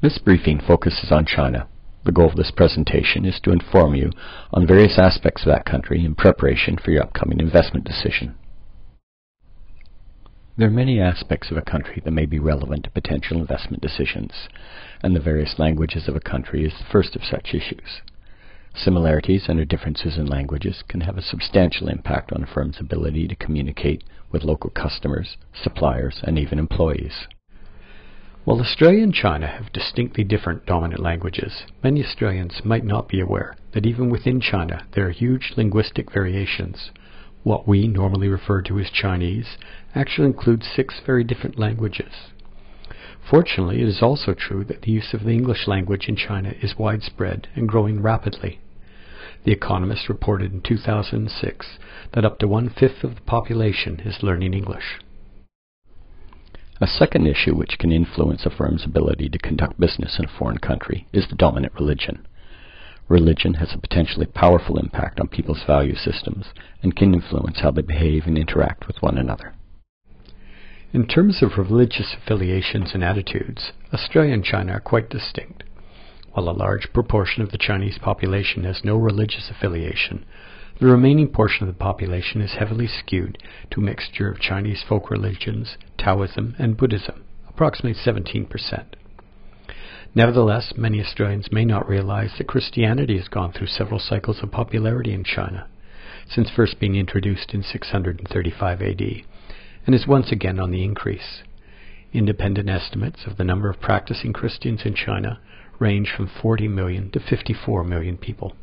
This briefing focuses on China. The goal of this presentation is to inform you on various aspects of that country in preparation for your upcoming investment decision. There are many aspects of a country that may be relevant to potential investment decisions, and the various languages of a country is the first of such issues. Similarities and differences in languages can have a substantial impact on a firm's ability to communicate with local customers, suppliers, and even employees. While Australia and China have distinctly different dominant languages, many Australians might not be aware that even within China there are huge linguistic variations. What we normally refer to as Chinese actually includes 6 very different languages. Fortunately, it is also true that the use of the English language in China is widespread and growing rapidly. The Economist reported in 2006 that up to 1/5 of the population is learning English. A second issue which can influence a firm's ability to conduct business in a foreign country is the dominant religion. Religion has a potentially powerful impact on people's value systems and can influence how they behave and interact with one another. In terms of religious affiliations and attitudes, Australia and China are quite distinct. While a large proportion of the Chinese population has no religious affiliation, the remaining portion of the population is heavily skewed to a mixture of Chinese folk religions, Taoism, and Buddhism, approximately 17%. Nevertheless, many Australians may not realize that Christianity has gone through several cycles of popularity in China, since first being introduced in 635 AD, and is once again on the increase. Independent estimates of the number of practicing Christians in China range from 40 million to 54 million people.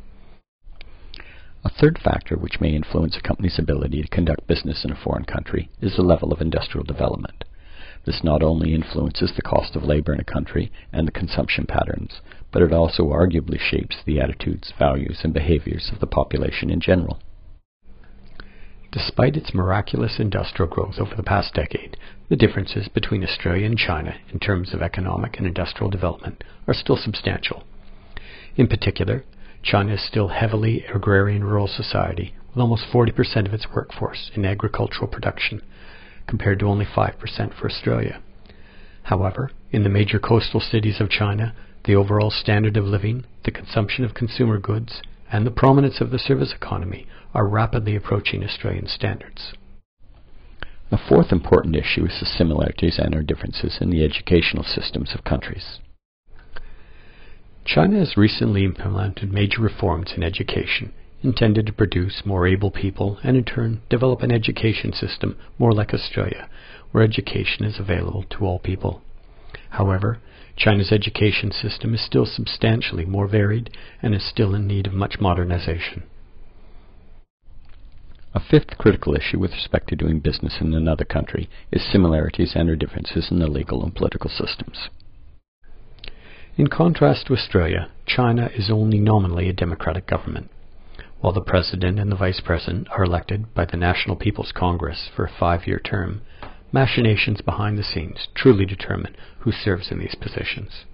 A third factor which may influence a company's ability to conduct business in a foreign country is the level of industrial development. This not only influences the cost of labor in a country and the consumption patterns, but it also arguably shapes the attitudes, values, and behaviors of the population in general. Despite its miraculous industrial growth over the past decade, the differences between Australia and China in terms of economic and industrial development are still substantial. In particular, China is still heavily agrarian rural society, with almost 40% of its workforce in agricultural production, compared to only 5% for Australia. However, in the major coastal cities of China, the overall standard of living, the consumption of consumer goods, and the prominence of the service economy are rapidly approaching Australian standards. A fourth important issue is the similarities and/or differences in the educational systems of countries. China has recently implemented major reforms in education, intended to produce more able people and in turn develop an education system more like Australia, where education is available to all people. However, China's education system is still substantially more varied and is still in need of much modernization. A fifth critical issue with respect to doing business in another country is similarities and/or differences in the legal and political systems. In contrast to Australia, China is only nominally a democratic government. While the President and the Vice President are elected by the National People's Congress for a 5-year term, machinations behind the scenes truly determine who serves in these positions.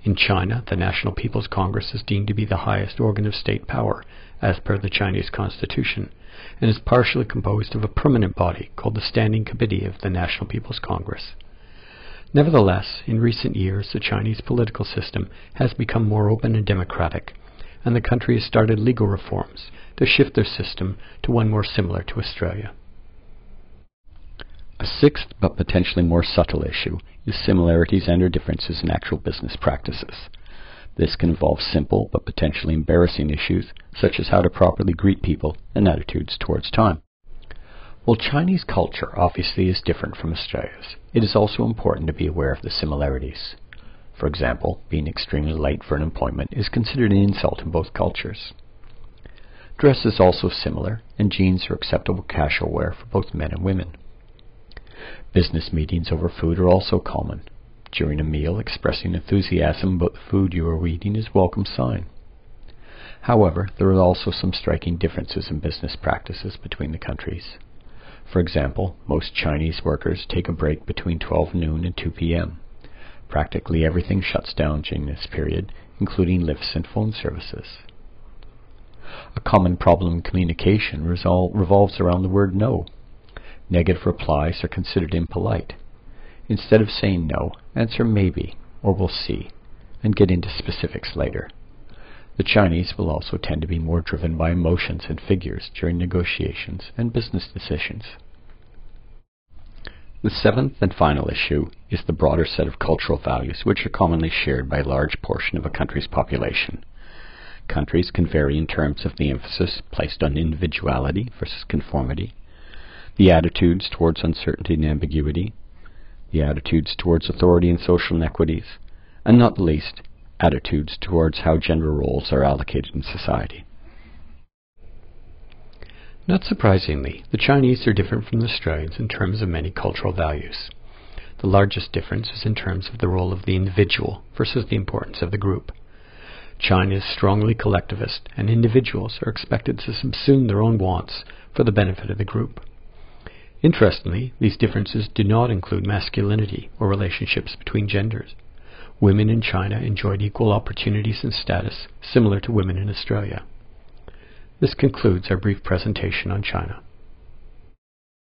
In China, the National People's Congress is deemed to be the highest organ of state power, as per the Chinese Constitution, and is partially composed of a permanent body called the Standing Committee of the National People's Congress. Nevertheless, in recent years, the Chinese political system has become more open and democratic, and the country has started legal reforms to shift their system to one more similar to Australia. A sixth, but potentially more subtle issue, is similarities and/or differences in actual business practices. This can involve simple but potentially embarrassing issues, such as how to properly greet people and attitudes towards time. While Chinese culture obviously is different from Australia's, it is also important to be aware of the similarities. For example, being extremely late for an appointment is considered an insult in both cultures. Dress is also similar, and jeans are acceptable casual wear for both men and women. Business meetings over food are also common. During a meal, expressing enthusiasm about the food you are eating is a welcome sign. However, there are also some striking differences in business practices between the countries. For example, most Chinese workers take a break between 12 noon and 2 p.m. Practically everything shuts down during this period, including lifts and phone services. A common problem in communication revolves around the word no. Negative replies are considered impolite. Instead of saying no, answer maybe or we'll see, and get into specifics later. The Chinese will also tend to be more driven by emotions and figures during negotiations and business decisions. The seventh and final issue is the broader set of cultural values which are commonly shared by a large portion of a country's population. Countries can vary in terms of the emphasis placed on individuality versus conformity, the attitudes towards uncertainty and ambiguity, the attitudes towards authority and social inequities, and not the least, attitudes towards how gender roles are allocated in society. Not surprisingly, the Chinese are different from the Australians in terms of many cultural values. The largest difference is in terms of the role of the individual versus the importance of the group. China is strongly collectivist, and individuals are expected to subsume their own wants for the benefit of the group. Interestingly, these differences do not include masculinity or relationships between genders. Women in China enjoyed equal opportunities and status, similar to women in Australia. This concludes our brief presentation on China.